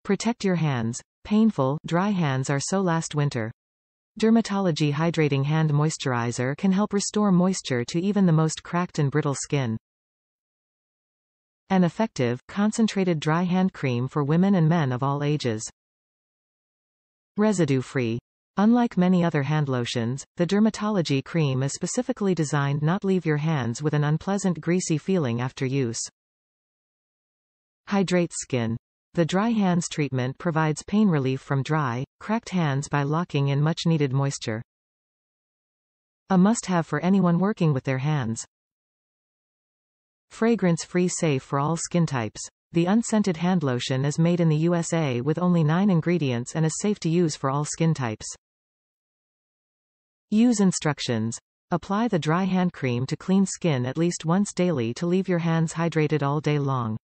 Protect your hands. Painful, dry hands are so last winter. DRMTLGY Hydrating Hand Moisturizer can help restore moisture to even the most cracked and brittle skin. An effective, concentrated dry hand cream for women and men of all ages. Residue-free. Unlike many other hand lotions, the DRMTLGY cream is specifically designed not to leave your hands with an unpleasant greasy feeling after use. Hydrates Skin. The dry hands treatment provides pain relief from dry, cracked hands by locking in much-needed moisture. A must-have for anyone working with their hands. Fragrance-free, safe for all skin types. The unscented hand lotion is made in the USA with only 9 ingredients and is safe to use for all skin types. Use instructions. Apply the dry hand cream to clean skin at least once daily to leave your hands hydrated all day long.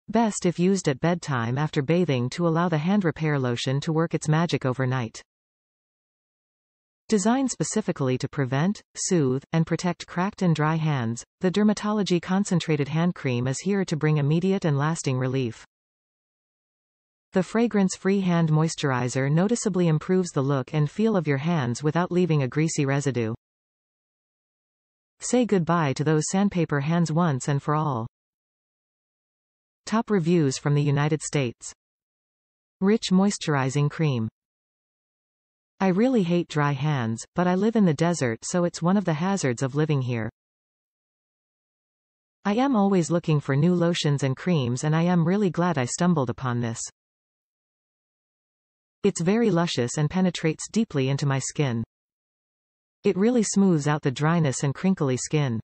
Best if used at bedtime after bathing to allow the hand repair lotion to work its magic overnight. Designed specifically to prevent, soothe, and protect cracked and dry hands, the DRMTLGY Concentrated Hand Cream is here to bring immediate and lasting relief. The fragrance-free hand moisturizer noticeably improves the look and feel of your hands without leaving a greasy residue. Say goodbye to those sandpaper hands once and for all. Top reviews from the United States. Rich moisturizing cream. I really hate dry hands, but I live in the desert, so it's one of the hazards of living here. I am always looking for new lotions and creams, and I am really glad I stumbled upon this. It's very luscious and penetrates deeply into my skin. It really smooths out the dryness and crinkly skin.